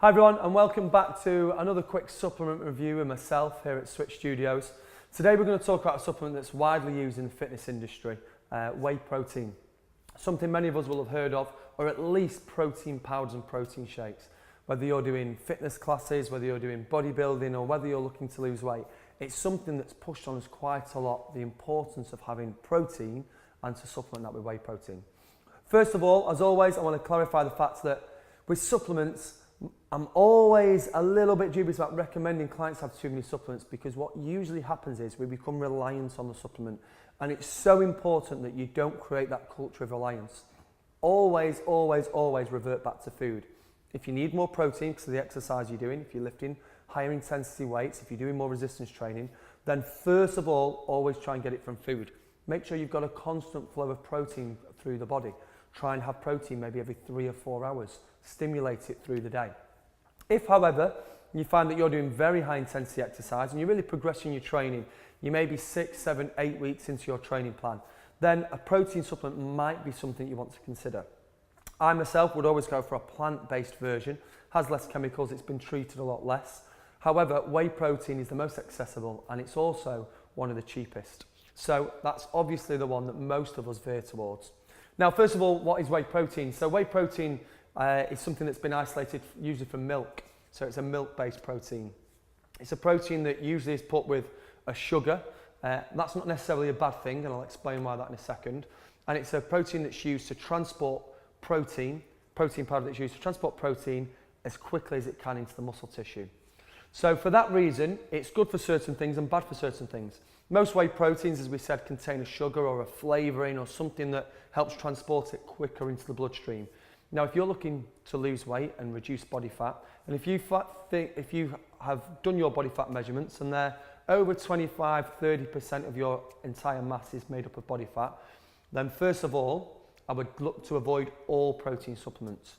Hi everyone, and welcome back to another quick supplement review with myself here at Switch Studios. Today we're going to talk about a supplement that's widely used in the fitness industry, whey protein. Something many of us will have heard of, or at least protein powders and protein shakes. Whether you're doing fitness classes, whether you're doing bodybuilding, or whether you're looking to lose weight, it's something that's pushed on us quite a lot, the importance of having protein and to supplement that with whey protein. First of all, as always, I want to clarify the fact that with supplements, I'm always a little bit dubious about recommending clients have too many supplements, because what usually happens is we become reliant on the supplement, and it's so important that you don't create that culture of reliance. Always, always, always revert back to food. If you need more protein because of the exercise you're doing, if you're lifting higher intensity weights, if you're doing more resistance training, then first of all, always try and get it from food. Make sure you've got a constant flow of protein through the body. Try and have protein maybe every 3 or 4 hours. Stimulate it through the day. If, however, you find that you're doing very high intensity exercise and you're really progressing your training, you may be 6, 7, 8 weeks into your training plan, then a protein supplement might be something you want to consider. I myself would always go for a plant-based version, has less chemicals, it's been treated a lot less. However, whey protein is the most accessible and it's also one of the cheapest. So that's obviously the one that most of us veer towards. Now, first of all, what is whey protein? So whey protein is something that's been isolated usually from milk. So it's a milk-based protein. It's a protein that usually is put with a sugar. That's not necessarily a bad thing, and I'll explain why that in a second. And it's a protein that's used to transport protein powder that's used to transport protein as quickly as it can into the muscle tissue. So for that reason, it's good for certain things and bad for certain things. Most whey proteins, as we said, contain a sugar or a flavouring or something that helps transport it quicker into the bloodstream. Now, if you're looking to lose weight and reduce body fat, and if you have done your body fat measurements and they're over 25-30% of your entire mass is made up of body fat, then first of all, I would look to avoid all protein supplements.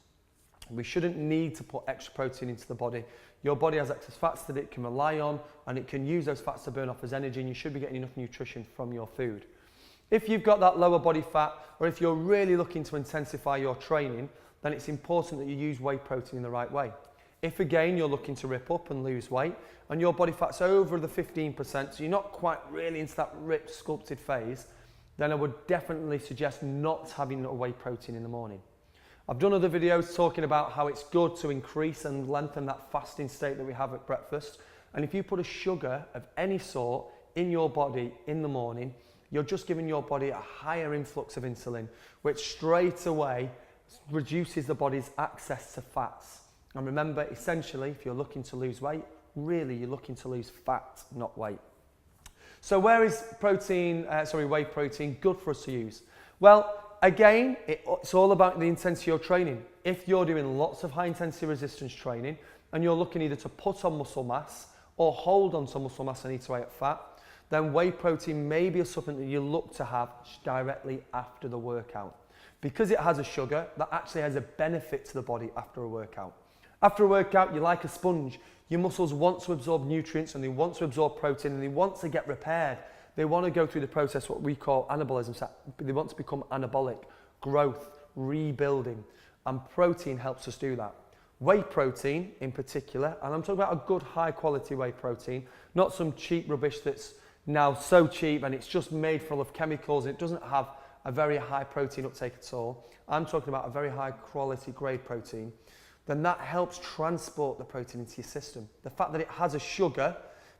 We shouldn't need to put extra protein into the body. Your body has excess fats that it can rely on, and it can use those fats to burn off as energy, and you should be getting enough nutrition from your food. If you've got that lower body fat, or if you're really looking to intensify your training, then it's important that you use whey protein in the right way. If again you're looking to rip up and lose weight, and your body fat's over the 15%, so you're not quite really into that ripped, sculpted phase, then I would definitely suggest not having a whey protein in the morning. I've done other videos talking about how it's good to increase and lengthen that fasting state that we have at breakfast. And if you put a sugar of any sort in your body in the morning, you're just giving your body a higher influx of insulin, which straight away reduces the body's access to fats. And remember, essentially, if you're looking to lose weight, really you're looking to lose fat, not weight. So where is whey protein good for us to use? Well, again, it's all about the intensity of training. If you're doing lots of high intensity resistance training and you're looking either to put on muscle mass or hold on to muscle mass and eat away at fat, then whey protein may be a supplement that you look to have directly after the workout. Because it has a sugar, that actually has a benefit to the body after a workout. After a workout, you're like a sponge. Your muscles want to absorb nutrients and they want to absorb protein and they want to get repaired. They want to go through the process, what we call anabolism. So they want to become anabolic, growth, rebuilding, and protein helps us do that. Whey protein in particular, and I'm talking about a good high quality whey protein, not some cheap rubbish that's now so cheap and it's just made full of chemicals and it doesn't have a very high protein uptake at all. I'm talking about a very high quality grade protein. Then that helps transport the protein into your system. The fact that it has a sugar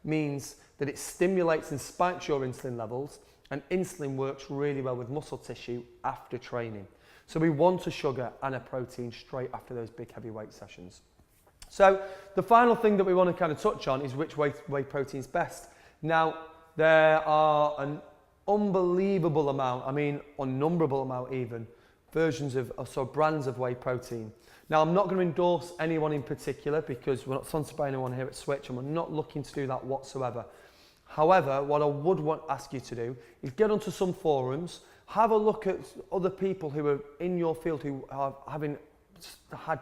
means that it stimulates and spikes your insulin levels, and insulin works really well with muscle tissue after training. So we want a sugar and a protein straight after those big heavy weight sessions. So the final thing that we want to kind of touch on is which whey protein is best. Now, there are an unbelievable amount, unnumberable amount even, versions of, brands of whey protein. Now, I'm not going to endorse anyone in particular because we're not sponsored by anyone here at Switch and we're not looking to do that whatsoever. However, what I would ask you to do is get onto some forums, have a look at other people who are in your field who are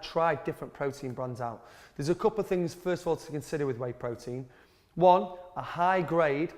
tried different protein brands out. There's a couple of things, first of all, to consider with whey protein. One, a high grade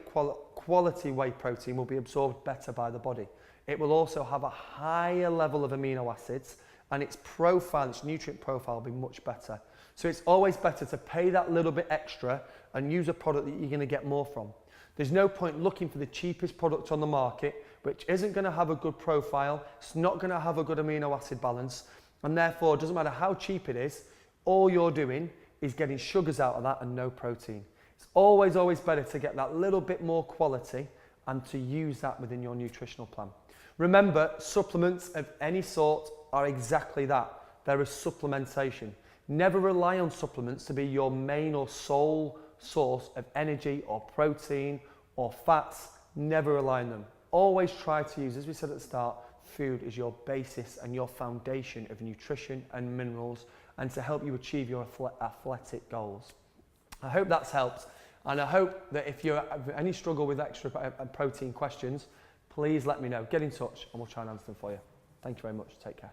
quality whey protein will be absorbed better by the body. It will also have a higher level of amino acids and its profile, its nutrient profile will be much better. So it's always better to pay that little bit extra and use a product that you're going to get more from. There's no point looking for the cheapest product on the market, which isn't going to have a good profile, it's not going to have a good amino acid balance, and therefore it doesn't matter how cheap it is, all you're doing is getting sugars out of that and no protein. It's always better to get that little bit more quality and to use that within your nutritional plan. Remember, supplements of any sort are exactly that. They're a supplementation. Never rely on supplements to be your main or sole source of energy or protein or fats. Never rely on them. Always try to use, as we said at the start, food is your basis and your foundation of nutrition and minerals, and to help you achieve your athletic goals. I hope that's helped, and I hope that if you have any struggle with extra protein questions, please let me know. Get in touch and we'll try and answer them for you. Thank you very much. Take care.